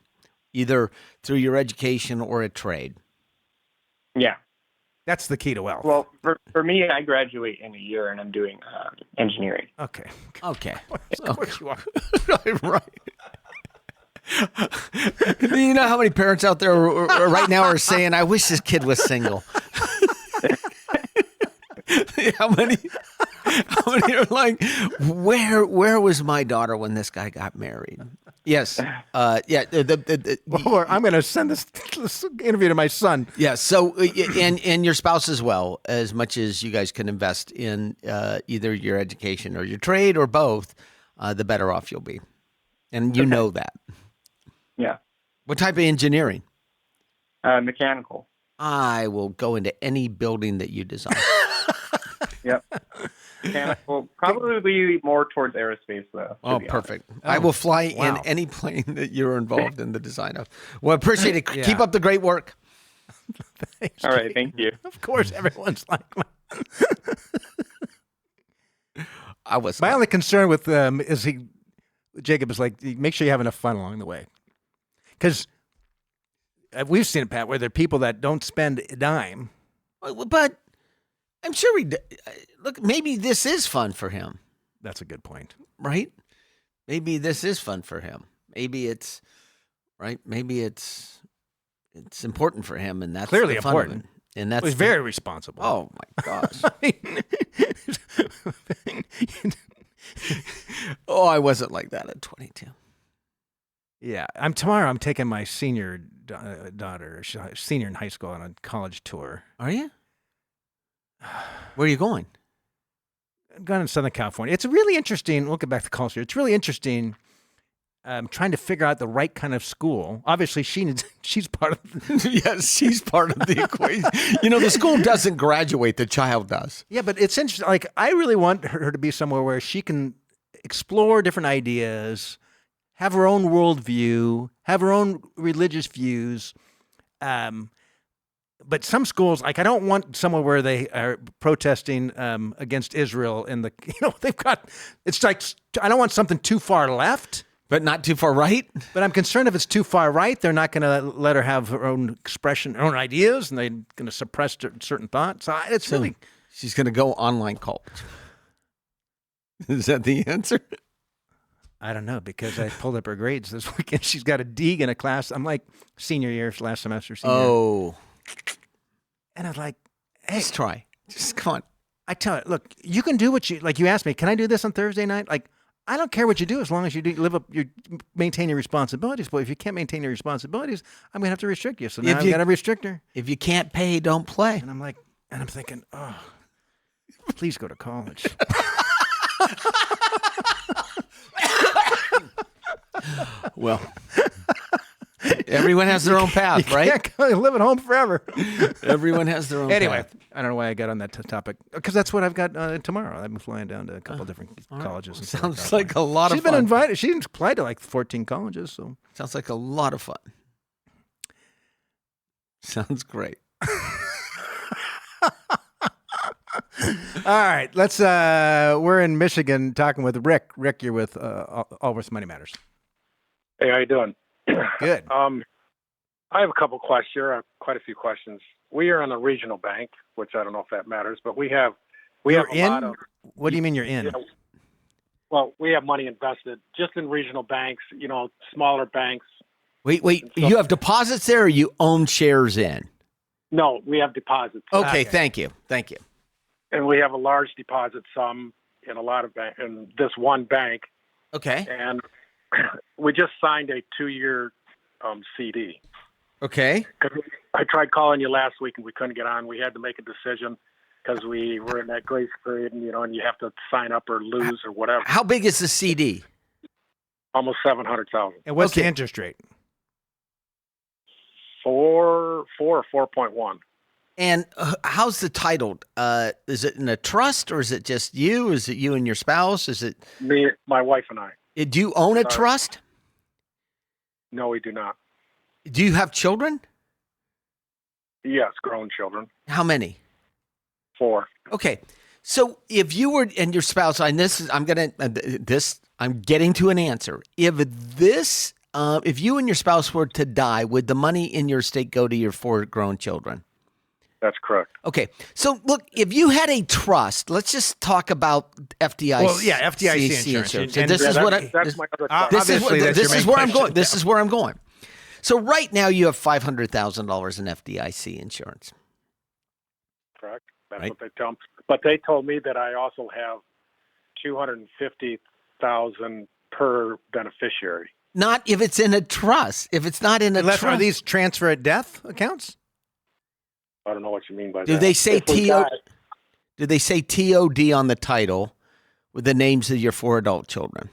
either through your education or a trade. Yeah. That's the key to wealth. Well, for me, I graduate in a year, and I'm doing engineering. Okay. Of course you are. Right. You know how many parents out there right now are saying, I wish this kid was single. How many are like, where was my daughter when this guy got married? Yes. Or I'm going to send this interview to my son. Yeah. So, and your spouse as well, as much as you guys can invest in either your education or your trade or both, the better off you'll be. And you know that. Yeah. What type of engineering? Mechanical. I will go into any building that you design. Yep. Mechanical, probably more towards aerospace, though. Oh, perfect. I will fly in any plane that you're involved in the design of. Well, appreciate it. Yeah. Keep up the great work. Thanks, All right, thank you. Of course, everyone's like, My only concern with Jacob is like, make sure you have enough fun along the way. Because we've seen it, Pat, where there are people that don't spend a dime. But I'm sure look, maybe this is fun for him. That's a good point. Right? Maybe this is fun for him. Maybe it's right. Maybe it's important for him, and that's clearly the fun important. of it. And that's He's very responsible. Oh my gosh. Oh, I wasn't like that at 22. Yeah, tomorrow I'm taking my senior daughter, senior in high school, on a college tour. Are you? Where are you going? I'm going to Southern California. It's really interesting. We'll get back to culture. It's really interesting trying to figure out the right kind of school. Obviously, she's part of yes, she's part of the equation. You know, the school doesn't graduate. The child does. Yeah, but it's interesting. Like, I really want her to be somewhere where she can explore different ideas, have her own worldview, have her own religious views. But some schools, like, I don't want somewhere where they are protesting against Israel they've got, it's like, I don't want something too far left. But not too far right? But I'm concerned if it's too far right, they're not going to let her have her own expression, her own ideas, and they're going to suppress certain thoughts. So she's going to go online college. Is that the answer? I don't know, because I pulled up her grades this weekend. She's got a D in a class. I'm like, senior year, last semester. Senior. Oh. And I was like, hey. Just try. Just come on. I tell her, look, you can do what you asked me, can I do this on Thursday night? Like, I don't care what you do as long as you maintain your responsibilities. But if you can't maintain your responsibilities, I'm going to have to restrict you. So now I've got to restrict her. If you can't pay, don't play. And I'm thinking, oh, please go to college. Well, everyone has their own path, right? You can't live at home forever. Everyone has their own Anyway, path. I don't know why I got on that topic, because that's what I've got tomorrow. I'm flying down to a couple different colleges. Sounds like a lot of fun. She's been invited. She's applied to like 14 colleges. So sounds like a lot of fun. Sounds great. right, let's. We're in Michigan talking with Rick. Rick, you're with Allworth Money Matters. Hey, how you doing? Good. I have a couple questions. I have quite a few questions. We are in a regional bank, which I don't know if that matters, but we have You're a lot of. What do you mean you're in? Well, we have money invested just in regional banks. Smaller banks. Wait. You have deposits there, or you own shares in? No, we have deposits. Okay. Thank you. And we have a large deposit sum in a lot of in this one bank. Okay. And we just signed a 2-year CD. Okay. I tried calling you last week and we couldn't get on. We had to make a decision because we were in that grace period, and you have to sign up or lose or whatever. How big is the CD? Almost 700,000. And what's the interest rate? 4 or 4.1. And how's the title? Is it in a trust, or is it just you? Is it you and your spouse? Is it Me, my wife, and I. Do you own a trust? No, we do not. Do you have children? Yes, grown children. How many? 4. Okay. So if you were and your spouse, I'm getting to an answer. If you and your spouse were to die, would the money in your estate go to your 4 grown children? That's correct. Okay. So look, if you had a trust, let's just talk about FDIC. Well, yeah, FDIC insurance. And this is that's my other thought. this is where I'm going. This Yeah. is where I'm going. So right now you have $500,000 in FDIC insurance. Correct. That's Right. what they tell me. But they told me that I also have $250,000 per beneficiary. Not if it's in a trust. If it's not in a Unless, trust. are these transfer at death accounts? I don't know what you mean by that. Do they say If we die- Do they say TOD on the title with the names of your 4 adult children?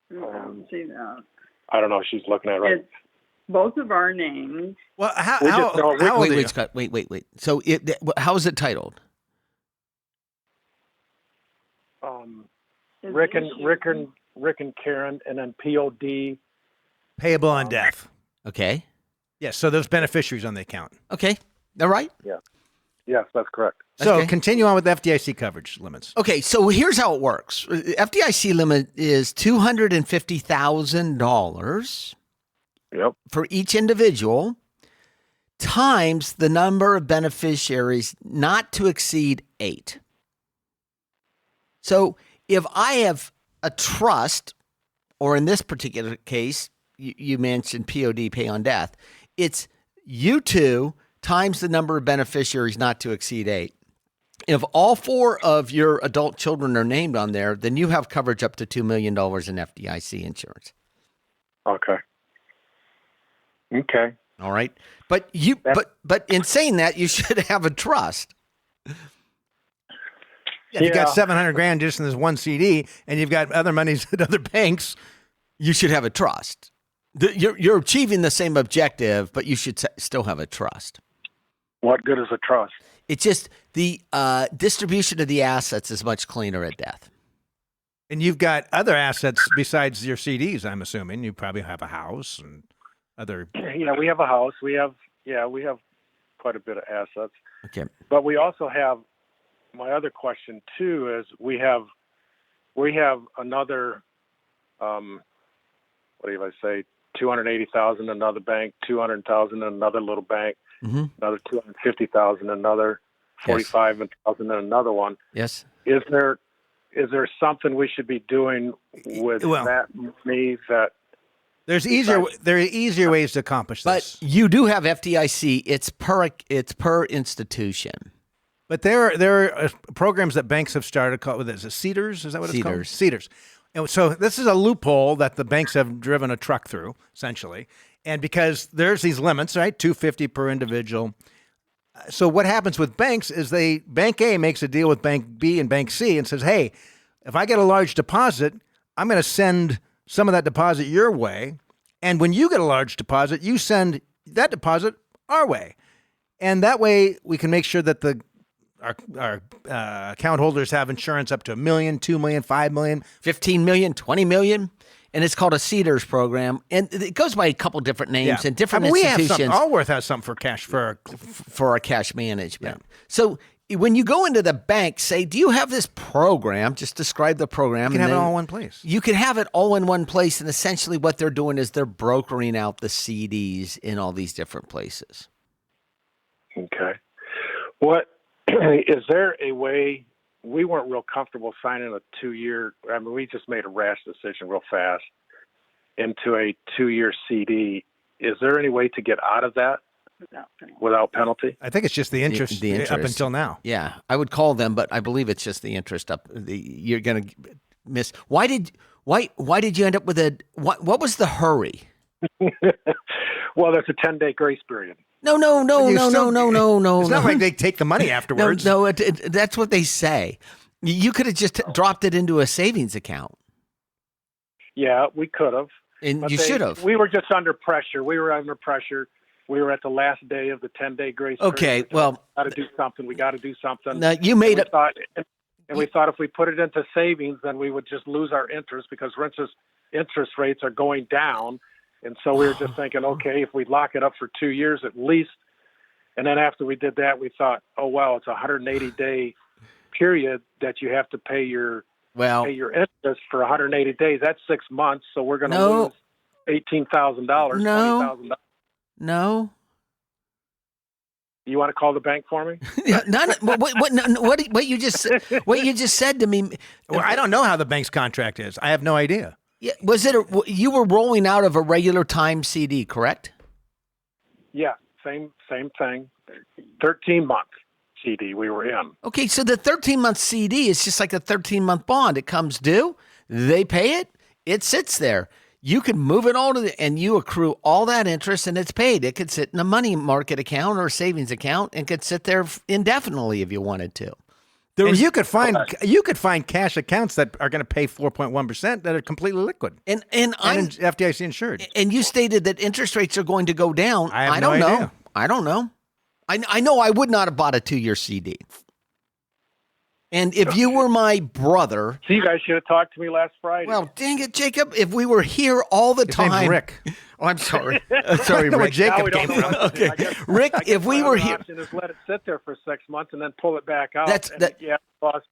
See that. I don't know. She's looking at it right. It's both of our names. Well, We how just know- old are you? Wait, Scott. Wait. So how is it titled? Rick and Karen, and then POD. Payable on death. Okay. Yes, so there's beneficiaries on the account. Okay. All right. Yes, that's correct. So Okay. continue on with FDIC coverage limits. Okay, so here's how it works. FDIC limit is $250,000 Yep. for each individual times the number of beneficiaries not to exceed 8. So if I have a trust, or in this particular case, you mentioned POD, pay on death, it's you two times the number of beneficiaries not to exceed 8. If all 4 of your adult children are named on there, then you have coverage up to $2 million in FDIC insurance. Okay. Okay. All right. But but in saying that, you should have a trust. If you've got Yeah. $700,000 just in this one CD, and you've got other monies at other banks, You should have a trust. You're achieving the same objective, but you should still have a trust. What good is a trust? It's just the distribution of the assets is much cleaner at death. and you've got other assets besides your CDs, I'm assuming. You probably have a house and other. Yeah, we have a house. We have quite a bit of assets. Okay. But we also have, my other question too is we have another, what do I say, 280,000 in another bank, 200,000 in another little bank, Mm-hmm. another 250,000 in another, 45,000 in another one. Yes. Is there something we should be doing with that money that? There are easier ways to accomplish this. But you do have FDIC. It's per institution. But there are programs that banks have started called, is it Cedars? Is that what it's called? Cedars. Cedars. And so this is a loophole that the banks have driven a truck through, essentially. And because there's these limits, right? $250 per individual. So what happens with banks is Bank A makes a deal with Bank B and Bank C and says, hey, if I get a large deposit, I'm going to send some of that deposit your way. And when you get a large deposit, you send that deposit our way. And that way we can make sure that our account holders have insurance up to $1 million, $2 million, $5 million, 15 million, 20 million. And it's called a Cedars program. And it goes by a couple different names and different we have institutions. something. Allworth has something for cash for for our cash management. So when you go into the bank, say, do you have this program? Just describe the program. You can have it all in one place. You can have it all in one place, and essentially what they're doing is they're brokering out the CDs in all these different places. Okay. What is there a way? We weren't real comfortable signing a 2-year. I mean, we just made a rash decision real fast into a 2-year CD. Is there any way to get out of that without penalty? I think it's just the interest, The interest. up until now. Yeah, I would call them, but I believe it's just the interest up. You're going to miss. Why did you end up with a? What was the hurry? Well, there's a 10-day grace period. No. It's not like they take the money afterwards. No, that's what they say. You could have just dropped it into a savings account. Yeah, we could have. And you should have. We were just under pressure. We were under pressure. We were at the last day of the 10-day grace period. Okay, well, we got to do something. Now you made it. And we thought if we put it into savings, then we would just lose our interest because interest rates are going down. And so we were just thinking, okay, if we lock it up for 2 years at least, and then after we did that, we thought, oh well, it's a 180-day period that you have to pay your interest for 180 days. That's 6 months, so we're going to lose $18,000, $20,000. No. You want to call the bank for me? What you just said to me? Well, I don't know how the bank's contract is. I have no idea. Yeah, was it you were rolling out of a regular time CD, correct? Yeah, same thing. 13-month CD we were in. Okay, so the 13-month CD is just like a 13-month bond. It comes due, they pay it, it sits there. You can move it all and you accrue all that interest and it's paid. It could sit in a money market account or a savings account and could sit there indefinitely if you wanted to. And you could find cash accounts that are going to pay 4.1% that are completely liquid and I'm FDIC insured. And you stated that interest rates are going to go down. I don't know. I don't know. I know I would not have bought a 2-year CD. And if you were my brother... So you guys should have talked to me last Friday. Well, dang it, Jacob. If we were here all the time... His name's Rick. Oh, I'm sorry. Sorry, Rick. Where Jacob came from. Okay. Rick, if we were here... Just let it sit there for 6 months and then pull it back out. Boss.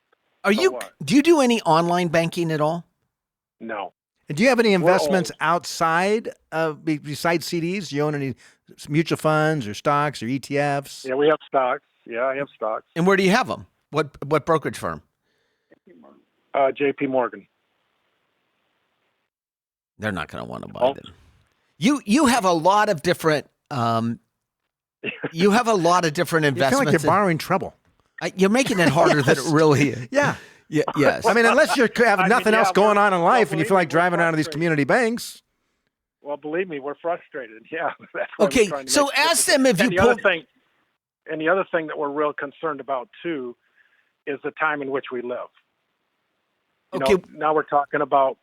Do you do any online banking at all? No. And do you have any investments outside of, besides CDs? Do you own any mutual funds or stocks or ETFs? Yeah, we have stocks. Yeah, I have stocks. And where do you have them? What brokerage firm? JP Morgan. They're not going to want to buy them. You have a lot of different you have a lot of different investments. You feel like you're borrowing trouble. You're making it harder than it really is. Yeah. Yeah. Yes. I mean, unless you have nothing else going on in life and you feel like driving around to these community banks. Well, believe me, we're frustrated. Yeah. That's what okay. So ask them if you pull. And the other thing that we're real concerned about too is the time in which we live. Now we're talking about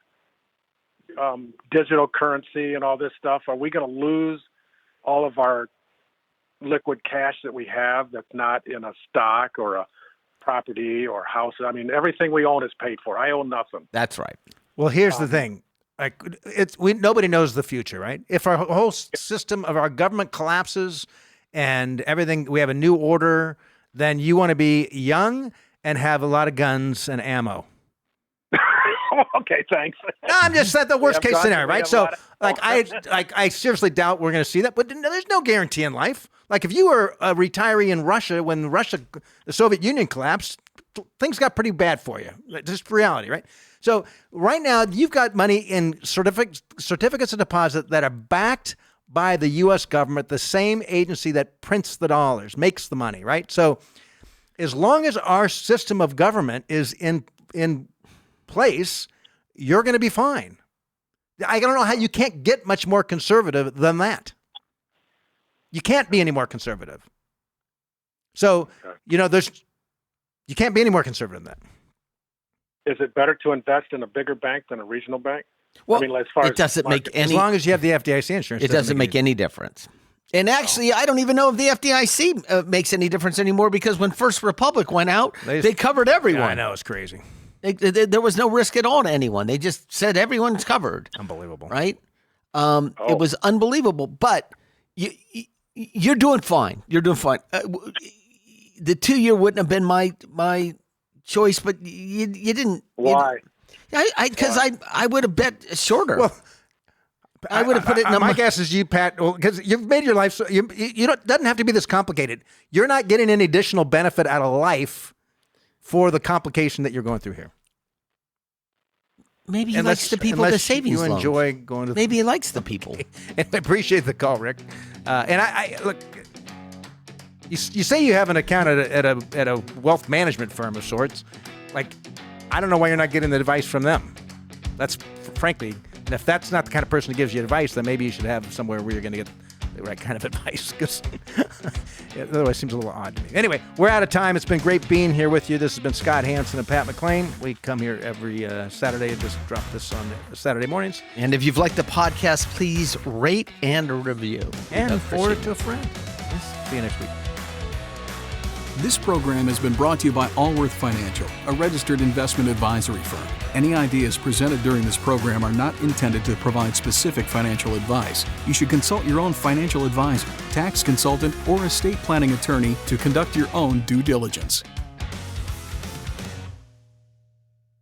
digital currency and all this stuff. Are we going to lose all of our liquid cash that we have that's not in a stock or a property or house? I mean, everything we own is paid for. I own nothing. That's right. Well, here's the thing. Nobody knows the future, right? If our whole system of our government collapses and everything, we have a new order, then you want to be young and have a lot of guns and ammo. Okay, thanks. No, I'm just saying the worst case scenario, right? So, I seriously doubt we're going to see that. But there's no guarantee in life. Like if you were a retiree in Russia when the Soviet Union collapsed, things got pretty bad for you. Just reality, right? So right now you've got money in certificates of deposit that are backed by the U.S. government, the same agency that prints the dollars, makes the money, right? So as long as our system of government is in place, you're going to be fine. I don't know how you can't get much more conservative than that. You can't be any more conservative. So, you can't be any more conservative than that. Is it better to invest in a bigger bank than a regional bank? Well, I mean, as far it doesn't make any. As long as you have the FDIC insurance, it doesn't make any difference. And actually, I don't even know if the FDIC makes any difference anymore because when First Republic went out, they covered everyone. Yeah, I know, it's crazy. There was no risk at all to anyone. They just said everyone's covered. Unbelievable, right? It was unbelievable. But you're doing fine. You're doing fine. the 2 year wouldn't have been my choice, but you didn't. Why? Because I would have bet shorter. Well, I would have put it in my guess is you, Pat, because you've made your life so you don't doesn't have to be this complicated. You're not getting any additional benefit out of life for the complication that you're going through here. Maybe he likes the people with the savings you loans. enjoy going to. Maybe he likes the people. And I appreciate the call, Rick. And I look. You say you have an account at a wealth management firm of sorts. Like, I don't know why you're not getting the advice from them. That's frankly, and if that's not the kind of person who gives you advice, then maybe you should have somewhere where you're going to get the right kind of advice. Because otherwise, it seems a little odd to me. Anyway, we're out of time. It's been great being here with you. This has been Scott Hansen and Pat McClain. We come here every Saturday and just drop this on Saturday mornings. And if you've liked the podcast, please rate and review. And forward it to a friend. Yes. See you next week. This program has been brought to you by Allworth Financial, a registered investment advisory firm. Any ideas presented during this program are not intended to provide specific financial advice. You should consult your own financial advisor, tax consultant, or estate planning attorney to conduct your own due diligence.